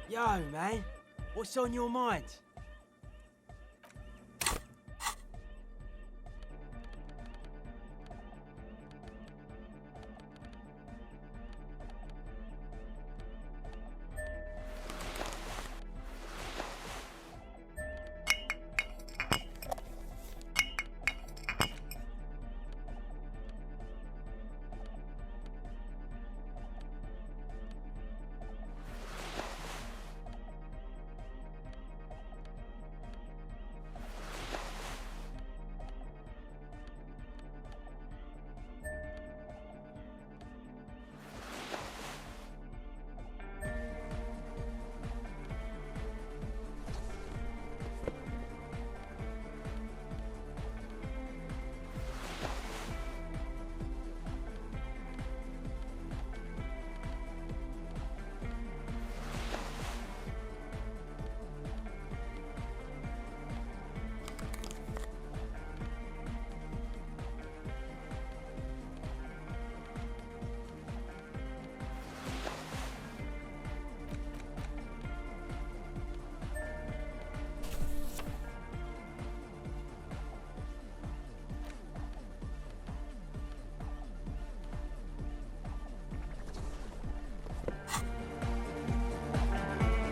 Yo, man. What's on your mind?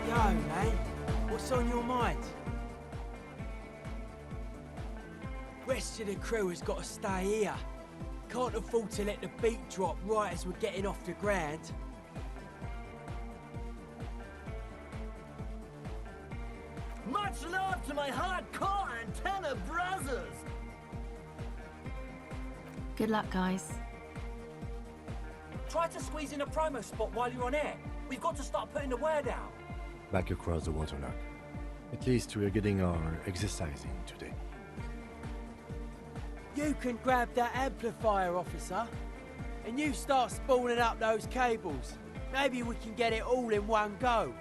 Yo, man. What's on your mind? Rest of the crew has got to stay here. Can't afford to let the beat drop right as we're getting off the ground. Much love to my hardcore antenna brothers! Good luck, guys. Try to squeeze in a promo spot while you're on air. We've got to start putting the word out. Back across the waterlock. At least we're getting our exercise in today. You can grab that amplifier, officer. And you start spooling up those cables. Maybe we can get it all in one go.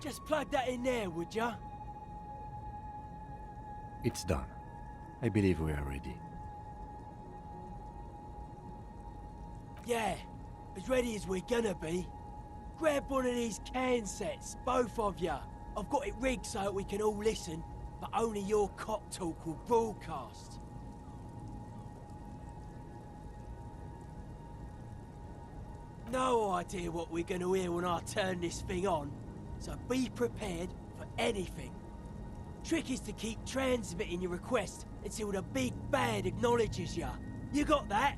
Just plug that in there, would ya? It's done. I believe we are ready. Yeah, as ready as we're gonna be. Grab one of these can sets, both of ya. I've got it rigged so that we can all listen, but only your cop talk will broadcast. No idea what we're gonna hear when I turn this thing on, so be prepared for anything. Trick is to keep transmitting your request until the big bad acknowledges ya. You got that?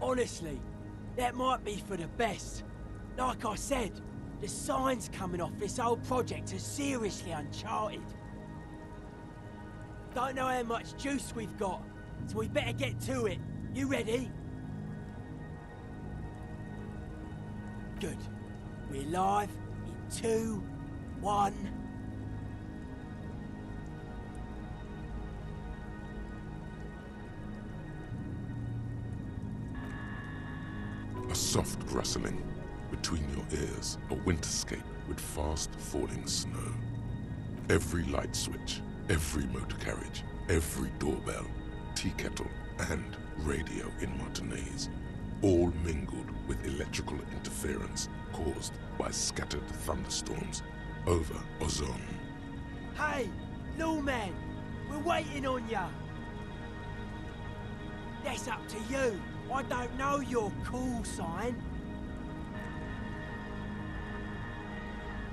Honestly, that might be for the best. Like I said, the signs coming off this whole project are seriously uncharted. Don't know how much juice we've got, so we better get to it. You ready? Good. We're live in 2, 1... A soft rustling between your ears a winterscape with fast-falling snow. Every light switch, every motor carriage, every doorbell, tea kettle, and radio in Martinez, all mingled with electrical interference caused by scattered thunderstorms over Ozone. Hey, Lawman, we're waiting on ya. That's up to you. I don't know your call sign.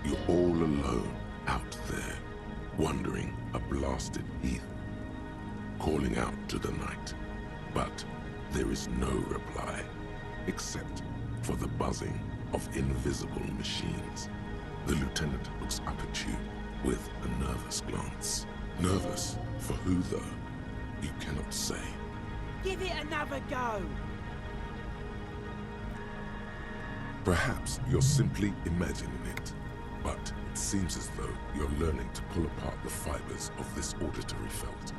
You're all alone out there, wandering a blasted heath, calling out to the night. But there is no reply, except for the buzzing of invisible machines. The lieutenant looks up at you with a nervous glance. Nervous for who, though? You cannot say. Give it another go. Perhaps you're simply imagining it, but it seems as though you're learning to pull apart the fibers of this auditory felt.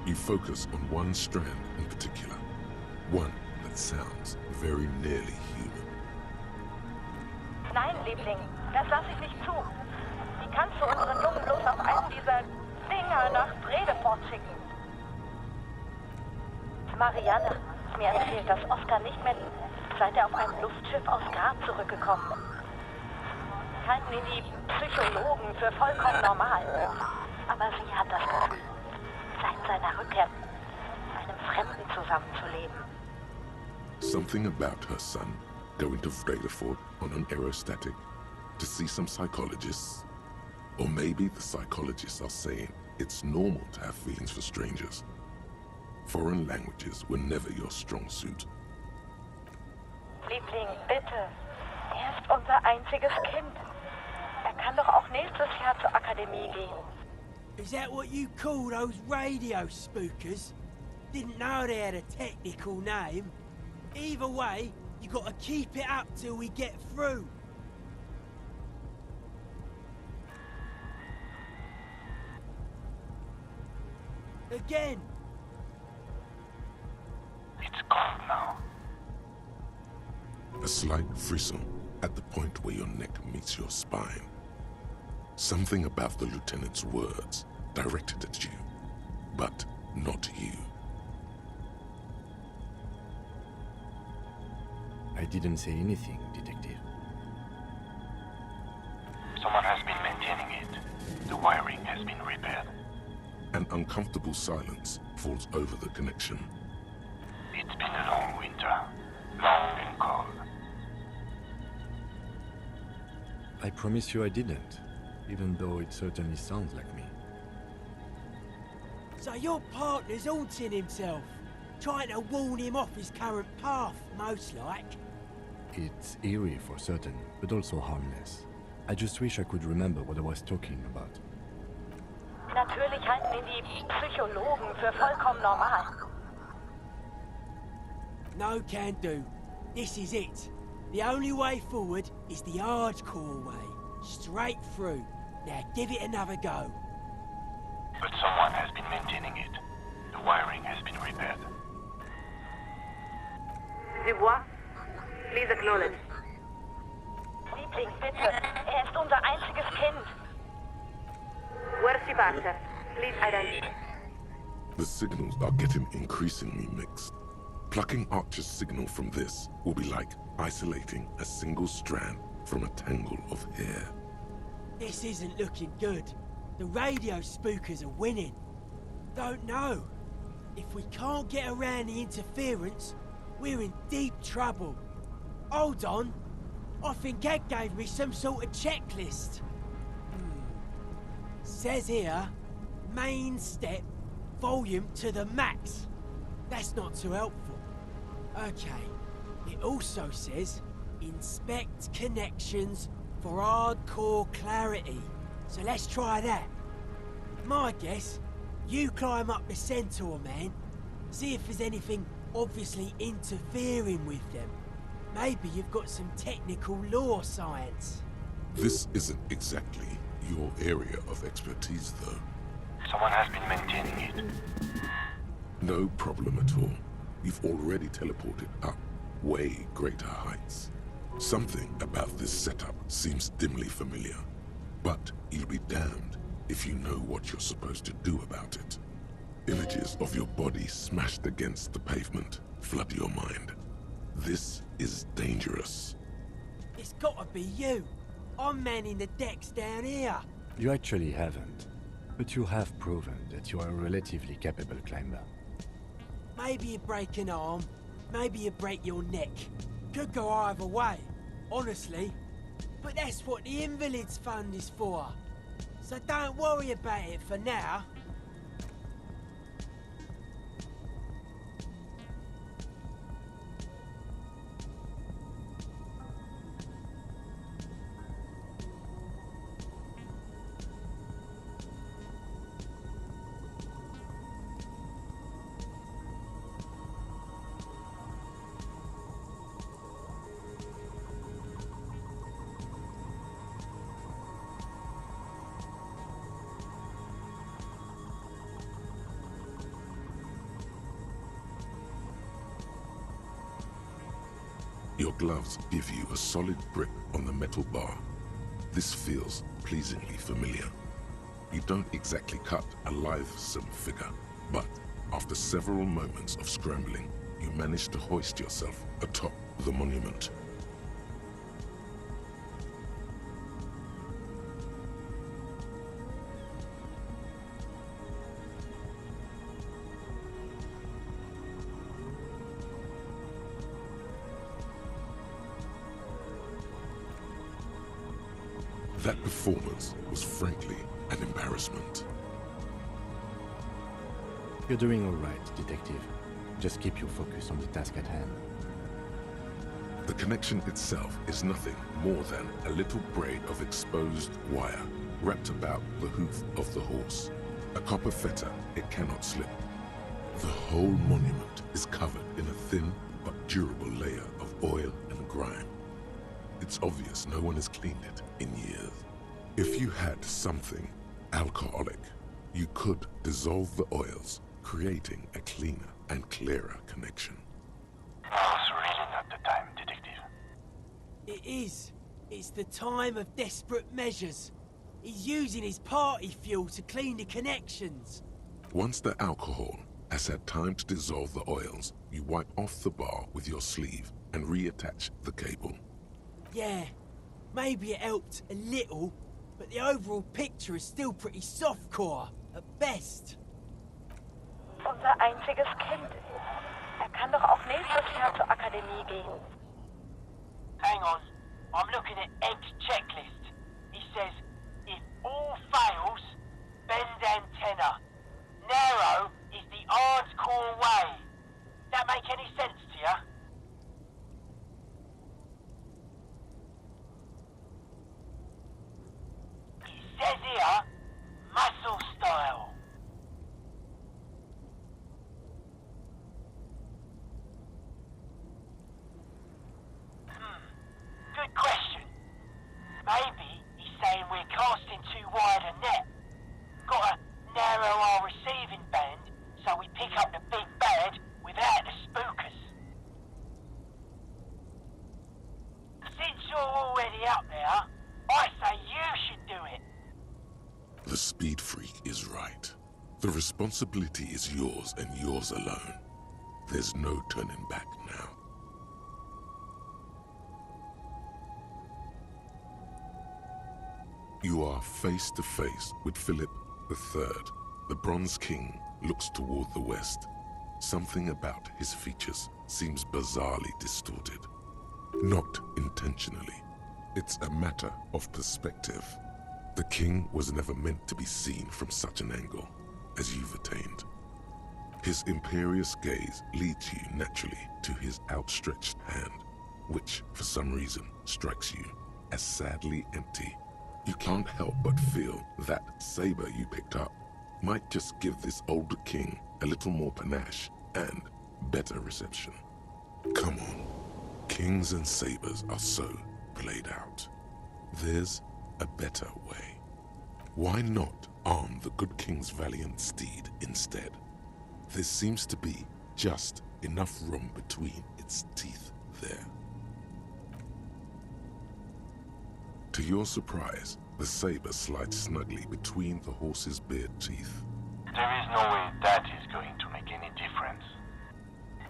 You focus on one strand in particular, one that sounds very nearly human. Nein, Liebling, das lasse ich nicht zu. Wie kannst du unseren Jungen bloß auf einen dieser Dinger nach Bredefort schicken? Marianne, mir erzählt, dass Oscar nicht mehr, seit er auf einem Luftschiff aus Grab zurückgekommen ist. Halten ihn die Psychologen für vollkommen normal. Aber sie hat das Gefühl, seit seiner Rückkehr mit einem Fremden zusammenzuleben. Something about her son going to Bredefort on an aerostatic to see some psychologists. Or maybe the psychologists are saying it's normal to have feelings for strangers. Foreign languages were never your strong suit. Liebling, bitte. Er ist unser einziges Kind. Er kann doch auch nächstes Jahr zur Akademie gehen. Is that what you call those radio spookers? Didn't know they had a technical name. Either way, you gotta keep it up till we get through. Again. It's cold now. A slight frisson at the point where your neck meets your spine. Something about the lieutenant's words directed at you, but not you. I didn't say anything, Detective. Someone has been maintaining it. The wiring has been repaired. An uncomfortable silence falls over the connection. It's been a long winter. Long and cold. I promise you I didn't, even though it certainly sounds like me. So your partner's haunting himself, trying to warn him off his current path, most like. It's eerie for certain, but also harmless. I just wish I could remember what I was talking about. Natürlich halten ihn die Psychologen für vollkommen normal. No can do. This is it. The only way forward is the hardcore way. Straight through. Now give it another go. But someone has been maintaining it. The wiring has been repaired. Dubois, please acknowledge. Liebling, bitte. Er ist unser einziges Kind. Warship Archer, please identify. The signals are getting increasingly mixed. Plucking Archer's signal from this will be like isolating a single strand from a tangle of hair. This isn't looking good. The radio spookers are winning. Don't know. If we can't get around the interference, we're in deep trouble. Hold on. I think Ed gave me some sort of checklist. Says here, main step, volume to the max. That's not too helpful. Okay. It also says, inspect connections for hardcore clarity. So let's try that. My guess, you climb up the centaur, man. See if there's anything obviously interfering with them. Maybe you've got some technical law science. This isn't exactly your area of expertise, though. Someone has been maintaining it. No problem at all. You've already teleported up way greater heights. Something about this setup seems dimly familiar, but you'll be damned if you know what you're supposed to do about it. Images of your body smashed against the pavement flood your mind. This is dangerous. It's gotta be you. I'm manning the decks down here. You actually haven't, but you have proven that you are a relatively capable climber. Maybe you break an arm, maybe you break your neck. Could go either way, honestly. But that's what the Invalids Fund is for. So don't worry about it for now. Your gloves give you a solid grip on the metal bar. This feels pleasingly familiar. You don't exactly cut a lithesome figure, but after several moments of scrambling, you manage to hoist yourself atop the monument. That performance was frankly an embarrassment. You're doing all right, Detective. Just keep your focus on the task at hand. The connection itself is nothing more than a little braid of exposed wire wrapped about the hoof of the horse. A copper fetter it cannot slip. The whole monument is covered in a thin but durable layer of oil and grime. It's obvious no one has cleaned it in years. If you had something alcoholic, you could dissolve the oils, creating a cleaner and clearer connection. Now's really not the time, Detective. It is. It's the time of desperate measures. He's using his party fuel to clean the connections. Once the alcohol has had time to dissolve the oils, you wipe off the bar with your sleeve and reattach the cable. Yeah, maybe it helped a little, but the overall picture is still pretty softcore, at best. Unser einziges Kind. Kann doch auch nächstes Jahr zur Akademie gehen. Hang on. I'm looking at Egg's checklist. He says, if all fails, bend antenna. Narrow is the hardcore way. That make any sense to you? He says here, muscle style. Good question. Maybe he's saying we're casting too wide a net. Gotta narrow our receiving band so we pick up the big bad without the spookers. Since you're already up there, I say you should do it. The speed freak is right. The responsibility is yours and yours alone. There's no turning back now. You are face to face with Philip III. The Bronze King looks toward the west. Something about his features seems bizarrely distorted. Not intentionally. It's a matter of perspective. The king was never meant to be seen from such an angle as you've attained. His imperious gaze leads you naturally to his outstretched hand, which, for some reason, strikes you as sadly empty. You can't help but feel that saber you picked up might just give this older king a little more panache and better reception. Come on, kings and sabers are so played out. There's a better way. Why not arm the good king's valiant steed instead? There seems to be just enough room between its teeth there. To your surprise, the saber slides snugly between the horse's beard teeth. There is no way that is going to make any difference.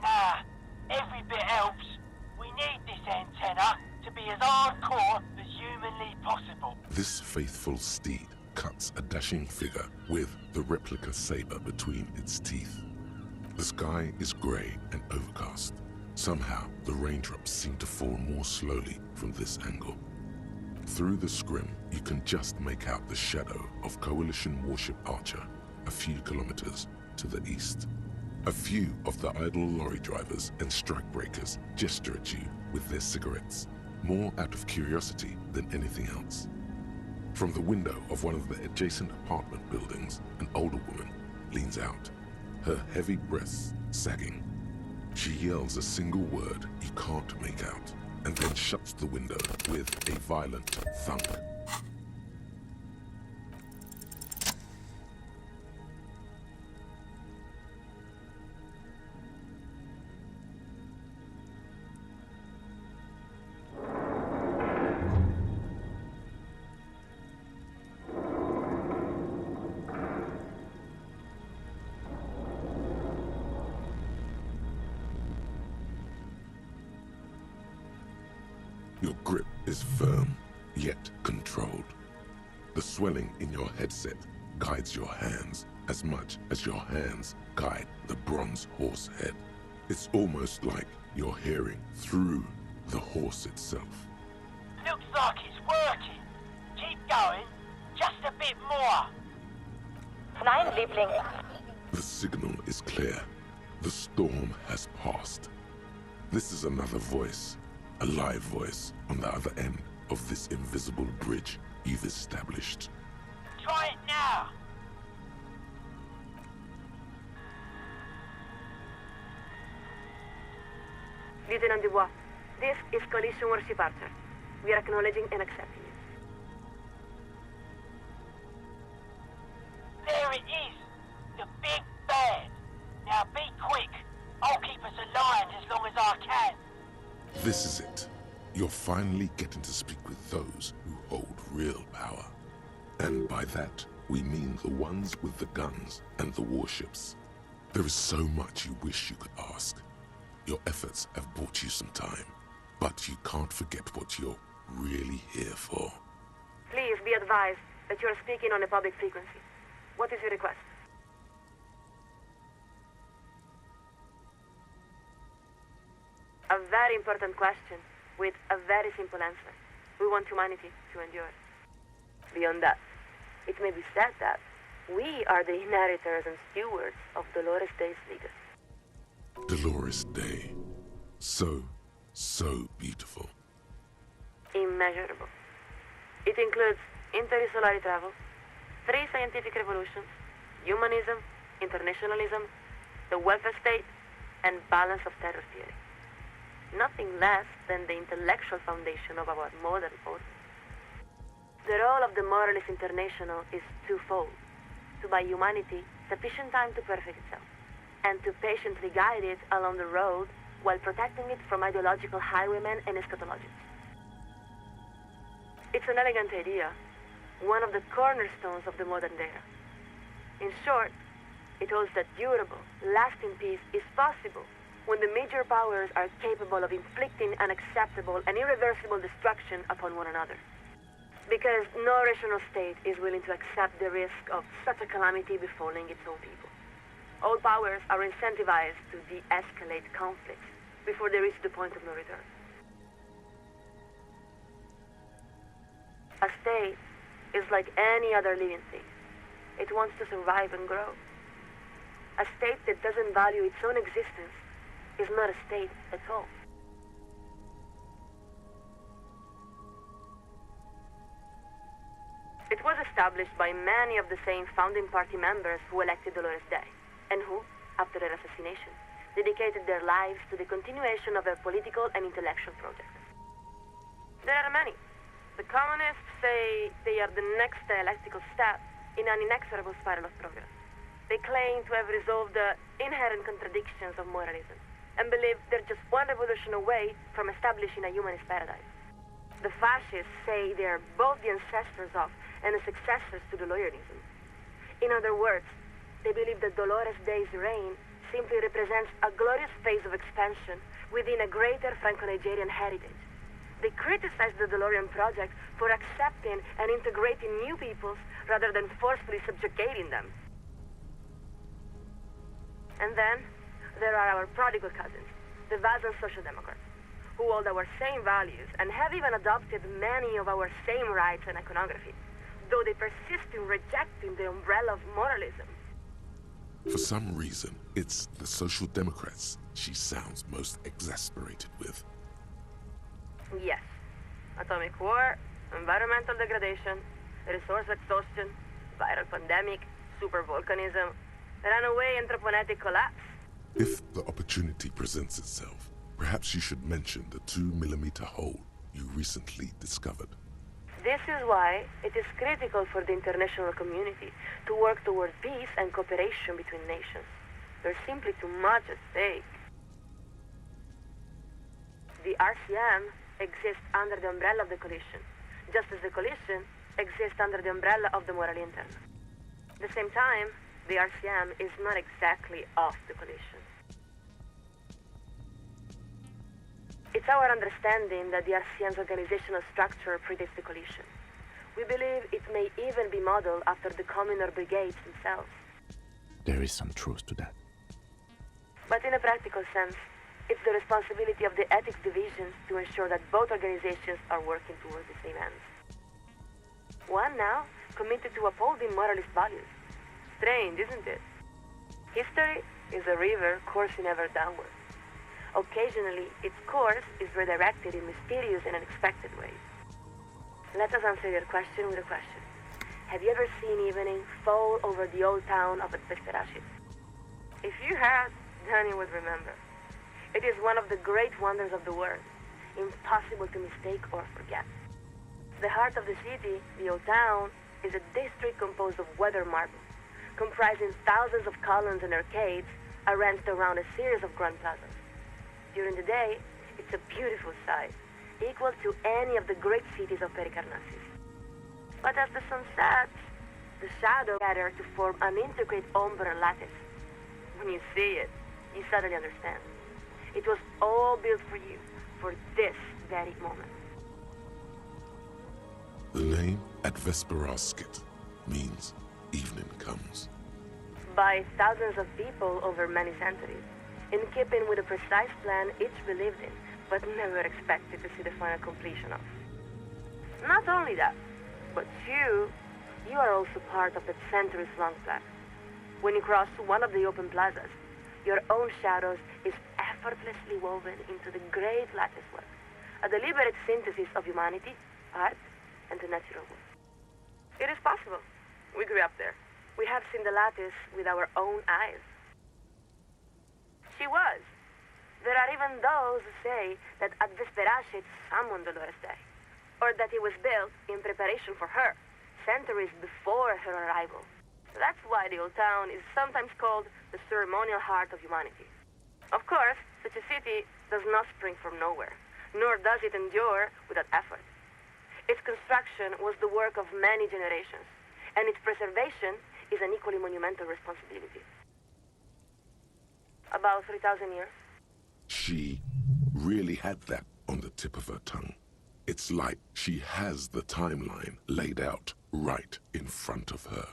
Nah, every bit helps. We need this antenna to be as hardcore as humanly possible. This faithful steed cuts a dashing figure with the replica saber between its teeth. The sky is grey and overcast. Somehow, the raindrops seem to fall more slowly from this angle. Through the scrim, you can just make out the shadow of Coalition Warship Archer a few kilometers to the east. A few of the idle lorry drivers and strikebreakers gesture at you with their cigarettes, more out of curiosity than anything else. From the window of one of the adjacent apartment buildings, an older woman leans out, her heavy breasts sagging. She yells a single word you can't make out, and then shuts the window with a violent thunk. Your grip is firm, yet controlled. The swelling in your headset guides your hands as much as your hands guide the bronze horse head. It's almost like you're hearing through the horse itself. Looks like it's working. Keep going. Just a bit more. Nein, Liebling. The signal is clear. The storm has passed. This is another voice, a live voice on the other end of this invisible bridge you've established. Try it now. Lieutenant Dubois, this is Coalition Warship Archer. We are acknowledging and accepting it. There it is. The big bad. Now be quick. I'll keep us aligned as long as I can. This is it. You're finally getting to speak with those who hold real power. And by that, we mean the ones with the guns and the warships. There is so much you wish you could ask. Your efforts have bought you some time, but you can't forget what you're really here for. Please be advised that you are speaking on a public frequency. What is your request? A very important question with a very simple answer. We want humanity to endure. Beyond that, it may be said that we are the inheritors and stewards of Dolores Day's legacy. Dolores Day. So beautiful. Immeasurable. It includes interstellar travel, 3 scientific revolutions, humanism, internationalism, the welfare state, and balance of terror theory. Nothing less than the intellectual foundation of our modern order. The role of the Moralist International is twofold: to buy humanity sufficient time to perfect itself, and to patiently guide it along the road while protecting it from ideological highwaymen and eschatologists. It's an elegant idea, one of the cornerstones of the modern era. In short, it holds that durable, lasting peace is possible when the major powers are capable of inflicting unacceptable and irreversible destruction upon one another. Because no rational state is willing to accept the risk of such a calamity befalling its own people. All powers are incentivized to de-escalate conflicts before they reach the point of no return. A state is like any other living thing. It wants to survive and grow. A state that doesn't value its own existence is not a state at all. It was established by many of the same founding party members who elected Dolores Day, and who, after her assassination, dedicated their lives to the continuation of her political and intellectual projects. There are many. The communists say they are the next dialectical step in an inexorable spiral of progress. They claim to have resolved the inherent contradictions of moralism, and believe they're just one revolution away from establishing a humanist paradise. The fascists say they are both the ancestors of and the successors to Deloreanism. In other words, they believe that Dolores Day's reign simply represents a glorious phase of expansion within a greater Franco-Nigerian heritage. They criticize the DeLorean project for accepting and integrating new peoples rather than forcefully subjugating them. And then, there are our prodigal cousins, the Vazan Social Democrats, who hold our same values and have even adopted many of our same rights and iconography, though they persist in rejecting the umbrella of moralism. For some reason, it's the Social Democrats she sounds most exasperated with. Yes. Atomic war, environmental degradation, resource exhaustion, viral pandemic, supervolcanism, runaway anthropogenetic collapse. If the opportunity presents itself, perhaps you should mention the 2mm hole you recently discovered. This is why it is critical for the international community to work toward peace and cooperation between nations. There's simply too much at stake. The RCM exists under the umbrella of the Coalition, just as the Coalition exists under the umbrella of the Moral Intern. At the same time, the RCM is not exactly of the Coalition. It's our understanding that the RCM's organizational structure predates the Coalition. We believe it may even be modeled after the communal brigades themselves. There is some truth to that. But in a practical sense, it's the responsibility of the ethics divisions to ensure that both organizations are working towards the same ends. One now committed to upholding moralist values. Strange, isn't it? History is a river coursing ever downward. Occasionally, its course is redirected in mysterious and unexpected ways. Let us answer your question with a question. Have you ever seen evening fall over the old town of Elysium? If you have, then you would remember. It is one of the great wonders of the world, impossible to mistake or forget. The heart of the city, the old town, is a district composed of weathered marble, comprising thousands of columns and arcades arranged around a series of grand plazas. During the day, it's a beautiful sight, equal to any of the great cities of Pericarnassus. But as the sun sets, the shadows gather to form an intricate ombre lattice. When you see it, you suddenly understand. It was all built for you, for this very moment. The name Advesperasket means evening comes. By thousands of people over many centuries, in keeping with a precise plan each believed in, but never expected to see the final completion of. Not only that, but you are also part of that centuries-long plan. When you cross one of the open plazas, your own shadows is effortlessly woven into the great lattice work, a deliberate synthesis of humanity, art, and the natural world. It is possible. We grew up there. We have seen the lattice with our own eyes. She was. There are even those who say that Advesperashet summoned Dolores Day, or that it was built in preparation for her, centuries before her arrival. That's why the old town is sometimes called the ceremonial heart of humanity. Of course, such a city does not spring from nowhere, nor does it endure without effort. Its construction was the work of many generations, and its preservation is an equally monumental responsibility. About 3,000 years. She really had that on the tip of her tongue. It's like she has the timeline laid out right in front of her.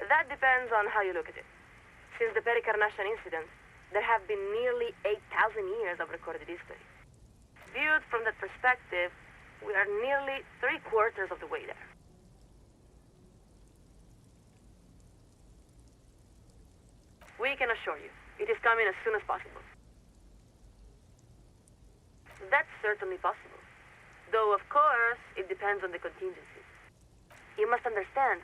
That depends on how you look at it. Since the Pericarnassian incident, there have been nearly 8,000 years of recorded history. Viewed from that perspective, we are nearly 3/4 of the way there. We can assure you, it is coming as soon as possible. That's certainly possible. Though, of course, it depends on the contingencies. You must understand,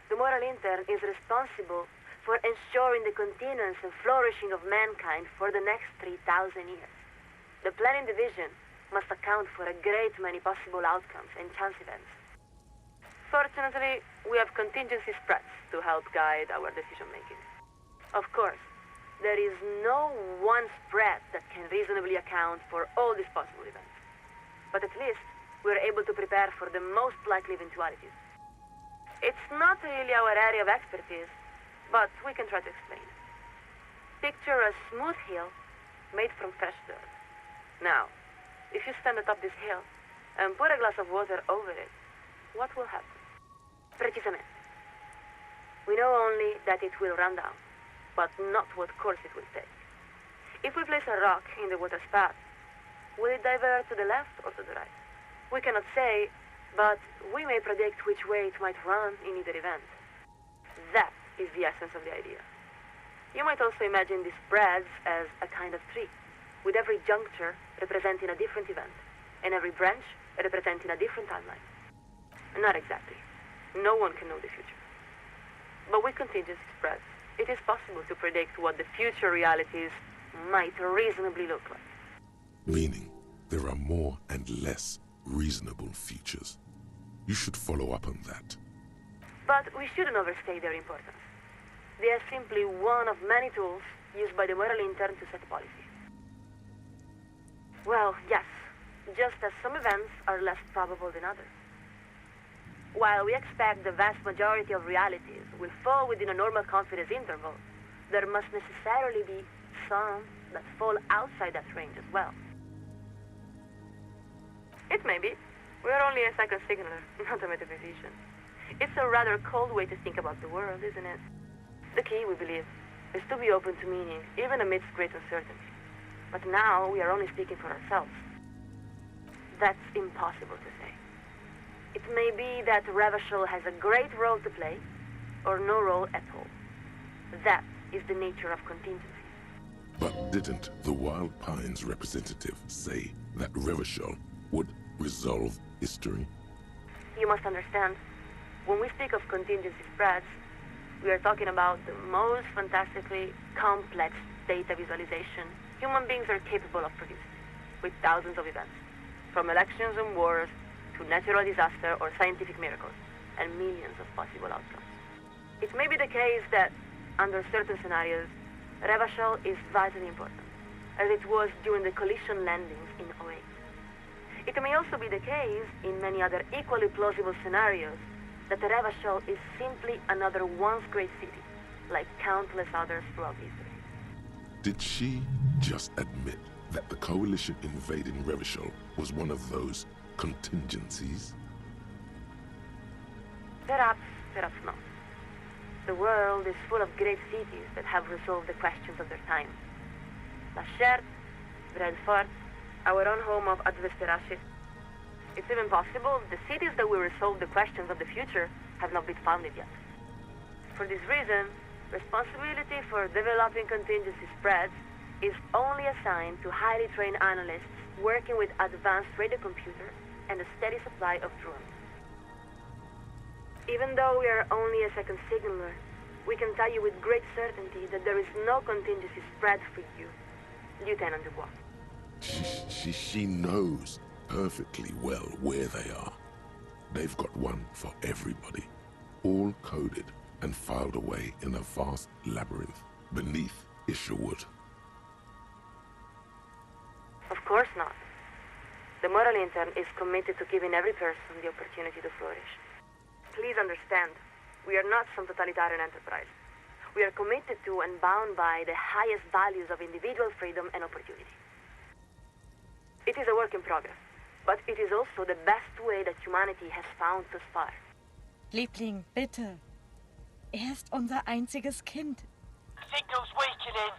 the Moral Intern is responsible for ensuring the continuance and flourishing of mankind for the next 3,000 years. The Planning Division must account for a great many possible outcomes and chance events. Fortunately, we have contingency spreads to help guide our decision-making. Of course, there is no one spread that can reasonably account for all these possible events. But at least, we're able to prepare for the most likely eventualities. It's not really our area of expertise, but we can try to explain. Picture a smooth hill made from fresh dirt. Now, if you stand atop this hill and put a glass of water over it, what will happen? Precisamente. We know only that it will run down, but not what course it will take. If we place a rock in the water's path, will it divert to the left or to the right? We cannot say, but we may predict which way it might run in either event. That is the essence of the idea. You might also imagine the spreads as a kind of tree, with every juncture representing a different event, and every branch representing a different timeline. Not exactly. No one can know the future. But with contingency spreads, it is possible to predict what the future realities might reasonably look like. Meaning, there are more and less reasonable futures. You should follow up on that. But we shouldn't overstate their importance. They are simply one of many tools used by the moral intern to set policy. Well, yes, just as some events are less probable than others. While we expect the vast majority of realities will fall within a normal confidence interval, there must necessarily be some that fall outside that range as well. It may be. We're only a second signaler, not a metaphysician. It's a rather cold way to think about the world, isn't it? The key, we believe, is to be open to meaning, even amidst great uncertainty. But now we are only speaking for ourselves. That's impossible to say. It may be that Revachol has a great role to play, or no role at all. That is the nature of contingencies. But didn't the Wild Pines representative say that Revachol would resolve history? You must understand, when we speak of contingency spreads, we are talking about the most fantastically complex data visualization human beings are capable of producing, with thousands of events, from elections and wars to natural disaster or scientific miracles, and millions of possible outcomes. It may be the case that, under certain scenarios, Revachol is vitally important, as it was during the Coalition landings in 08. It may also be the case, in many other equally plausible scenarios, that Revachol is simply another once great city, like countless others throughout history. Did she just admit that the Coalition invading Revachol was one of those contingencies? Perhaps, perhaps not. The world is full of great cities that have resolved the questions of their time. La Cherte, Brentford, our own home of Advesterashit. It's even possible the cities that will resolve the questions of the future have not been founded yet. For this reason, responsibility for developing contingency spreads is only assigned to highly trained analysts working with advanced radio computers and a steady supply of drones. Even though we are only a second signaler, we can tell you with great certainty that there is no contingency spread for you, Lieutenant Dubois. She knows perfectly well where they are. They've got one for everybody, all coded and filed away in a vast labyrinth beneath Isherwood. Of course not. The moral intern is committed to giving every person the opportunity to flourish. Please understand, we are not some totalitarian enterprise. We are committed to and bound by the highest values of individual freedom and opportunity. It is a work in progress, but it is also the best way that humanity has found thus far. Liebling, bitte. Er ist unser einziges Kind. Signal's weakening.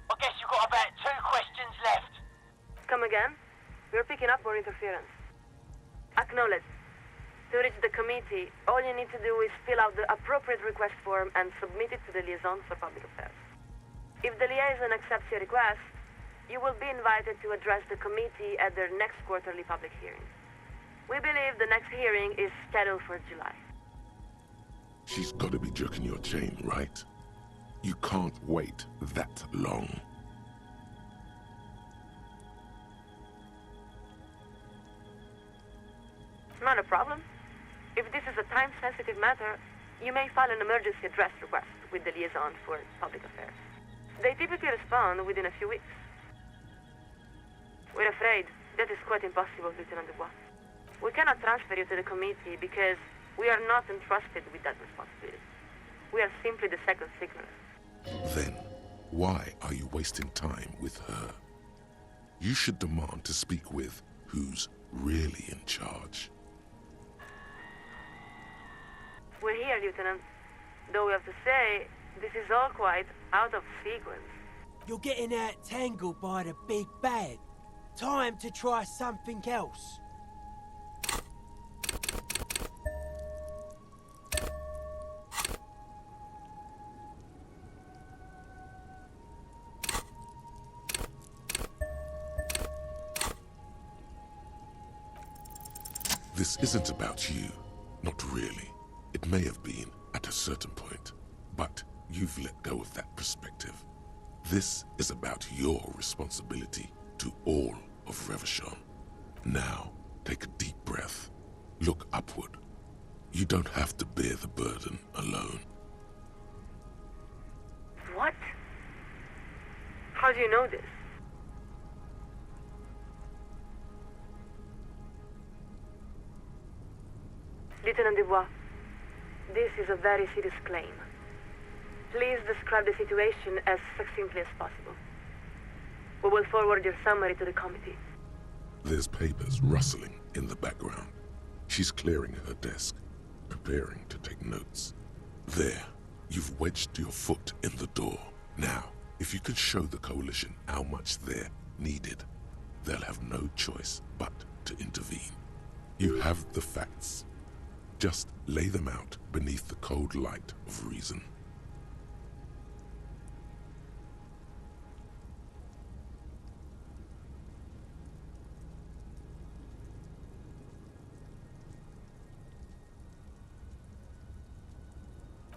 I guess you've got about 2 questions left. Come again? We're picking up more interference. Acknowledged. To reach the committee, all you need to do is fill out the appropriate request form and submit it to the Liaison for Public Affairs. If the liaison accepts your request, you will be invited to address the committee at their next quarterly public hearing. We believe the next hearing is scheduled for July. She's got to be jerking your chain, right? You can't wait that long. Not a problem. If this is a time-sensitive matter, you may file an emergency address request with the Liaison for Public Affairs. They typically respond within a few weeks. We're afraid that is quite impossible, Lieutenant Dubois. We cannot transfer you to the committee because we are not entrusted with that responsibility. We are simply the second signalers. Then, why are you wasting time with her? You should demand to speak with who's really in charge. We're here, Lieutenant. Though we have to say, this is all quite out of sequence. You're getting out-tangled by the big bad. Time to try something else. This isn't about you. Not really. It may have been at a certain point, but you've let go of that perspective. This is about your responsibility to all of Revachon. Now, take a deep breath. Look upward. You don't have to bear the burden alone. What? How do you know this? Lieutenant Dubois, this is a very serious claim. Please describe the situation as succinctly as possible. We will forward your summary to the committee. There's papers rustling in the background. She's clearing her desk, preparing to take notes. There, you've wedged your foot in the door. Now, if you can show the Coalition how much they're needed, they'll have no choice but to intervene. You have the facts. Just lay them out beneath the cold light of reason.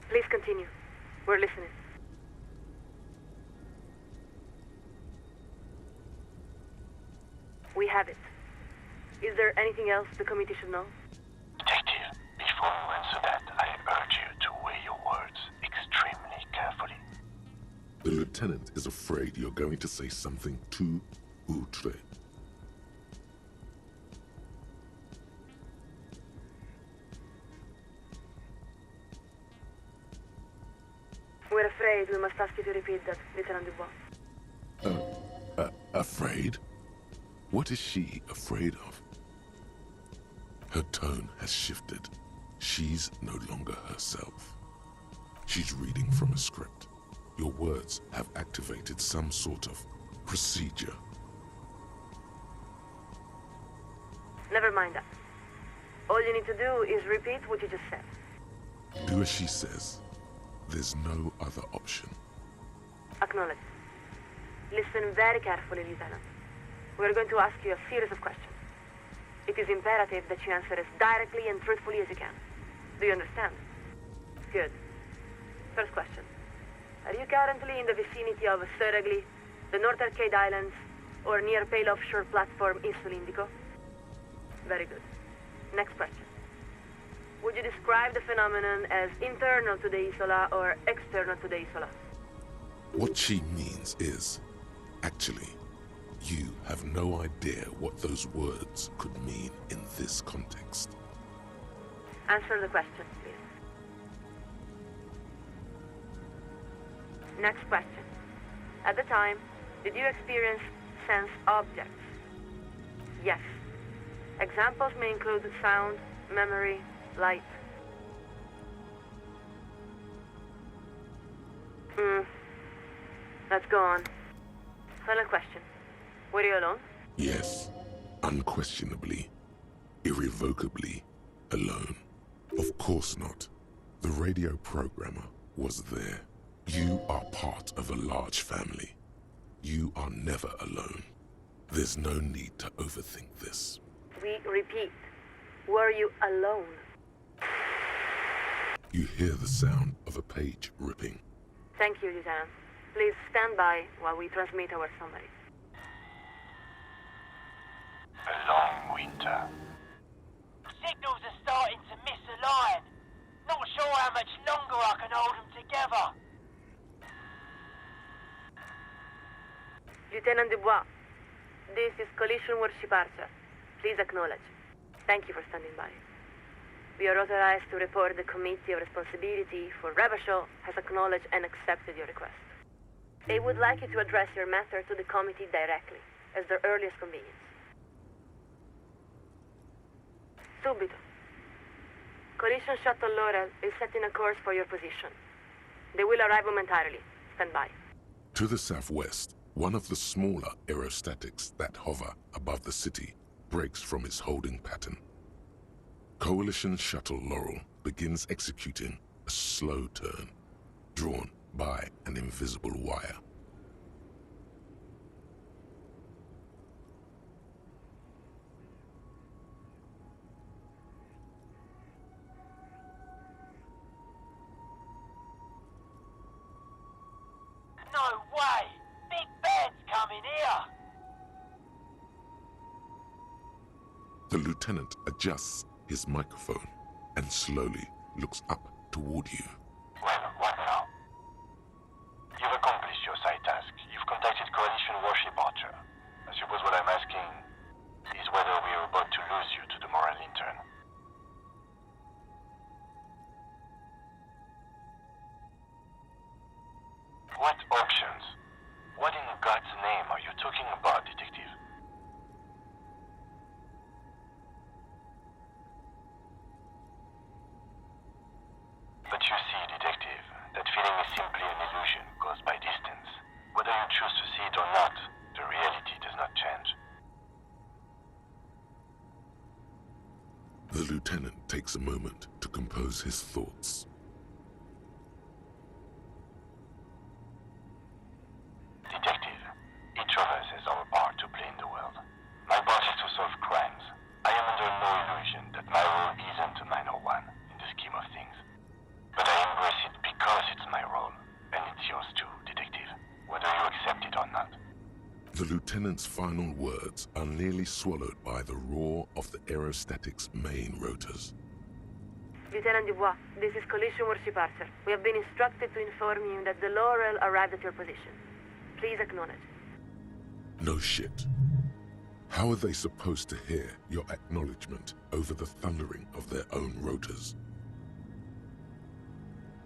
Please continue. We're listening. We have it. Is there anything else the committee should know? Detective, before you answer that, I urge you to weigh your words extremely carefully. The lieutenant is afraid you're going to say something too outre. We're afraid we must ask you to repeat that, Lieutenant Dubois. Afraid? What is she afraid of? Her tone has shifted. She's no longer herself. She's reading from a script. Your words have activated some sort of procedure. Never mind that. All you need to do is repeat what you just said. Do as she says. There's no other option. Acknowledge. Listen very carefully, Lieutenant. We're going to ask you a series of questions. It is imperative that you answer as directly and truthfully as you can. Do you understand? Good. First question. Are you currently in the vicinity of Surragli, the North Arcade Islands, or near Pale Offshore Platform in Solindico? Very good. Next question. Would you describe the phenomenon as internal to the Isola or external to the Isola? What she means is, actually, you have no idea what those words could mean in this context. Answer the question, please. Next question. At the time, did you experience sense objects? Yes. Examples may include sound, memory, light. Let's go on. Final question. Were you alone? Yes, unquestionably, irrevocably alone. Of course not. The radio programmer was there. You are part of a large family. You are never alone. There's no need to overthink this. We repeat. Were you alone? You hear the sound of a page ripping. Thank you, Lieutenant. Please stand by while we transmit our summary. A long winter. Signals are starting to misalign. Not sure how much longer I can hold them together. Lieutenant Dubois, this is Coalition Warship Archer. Please acknowledge. Thank you for standing by. We are authorized to report the Committee of Responsibility for Rebel has acknowledged and accepted your request. They would like you to address your matter to the committee directly, as their earliest convenience. Subito. Coalition Shuttle Laurel is setting a course for your position. They will arrive momentarily. Stand by. To the southwest, one of the smaller aerostatics that hover above the city breaks from its holding pattern. Coalition Shuttle Laurel begins executing a slow turn, drawn by an invisible wire. No way! Big Ben's coming here! The lieutenant adjusts his microphone and slowly looks up toward you. Well, what now? You've accomplished your side task. You've contacted Coalition Warship Archer. I suppose what I'm asking is whether we are about to lose you to the moral intern. What options? What in God's name are you talking about, Detective? But you see, Detective, that feeling is simply an illusion caused by distance. Whether you choose to see it or not, the reality does not change. The lieutenant takes a moment to compose his thoughts. Detective, each of us has our part to play in the world. My part is to solve crimes. I am under no illusion that my role isn't a minor one in the scheme of things. But I embrace it because it's my role, and it's yours too, Detective, whether you accept it or not. The lieutenant's final words are nearly swallowed by the roar of the aerostatic's main rotors. Lieutenant Dubois, this is Coalition Warship Archer. We have been instructed to inform you that the Laurel arrived at your position. Please acknowledge. No shit. How are they supposed to hear your acknowledgement over the thundering of their own rotors?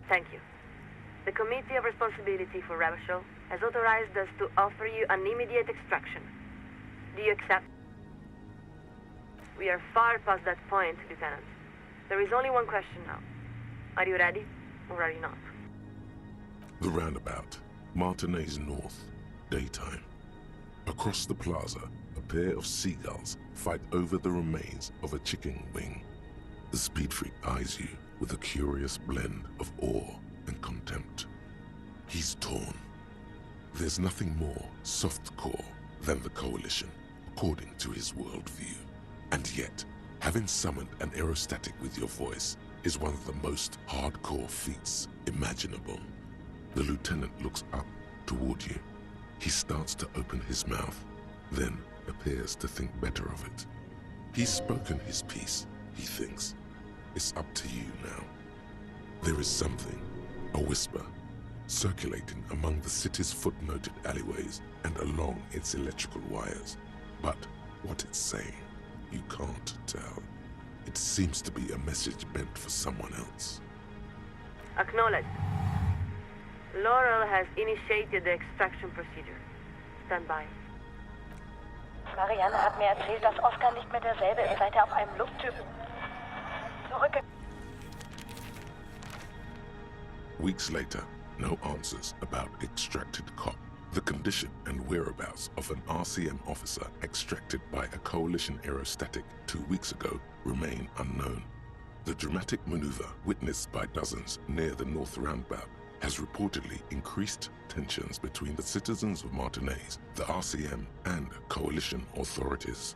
Thank you. The Committee of Responsibility for Rebel has authorized us to offer you an immediate extraction. Do you accept? We are far past that point, Lieutenant. There is only one question now. Are you ready, or are you not? The roundabout, Martinez North, daytime. Across the plaza, a pair of seagulls fight over the remains of a chicken wing. The speed freak eyes you with a curious blend of awe and contempt. He's torn. There's nothing more softcore than the Coalition, according to his worldview. And yet, having summoned an aerostatic with your voice is one of the most hardcore feats imaginable. The lieutenant looks up toward you. He starts to open his mouth, then appears to think better of it. He's spoken his piece, he thinks. It's up to you now. There is something, a whisper, circulating among the city's footnoted alleyways and along its electrical wires. But what it's saying, you can't tell. It seems to be a message meant for someone else. Acknowledge. Laurel has initiated the extraction procedure. Stand by. Marianne hat mir erzählt, dass Oscar nicht mehr derselbe ist, seit auf einem Luftschiff zurückge... Weeks later, no answers about extracted cop. The condition and whereabouts of an RCM officer extracted by a Coalition aerostatic 2 weeks ago remain unknown. The dramatic maneuver witnessed by dozens near the North Roundabout has reportedly increased tensions between the citizens of Martinez, the RCM, and Coalition authorities.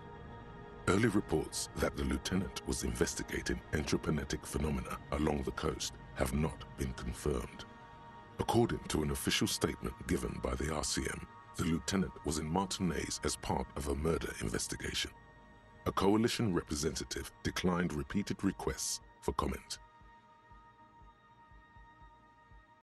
Early reports that the lieutenant was investigating entropinetic phenomena along the coast have not been confirmed. According to an official statement given by the RCM, the lieutenant was in Martinez as part of a murder investigation. A Coalition representative declined repeated requests for comment.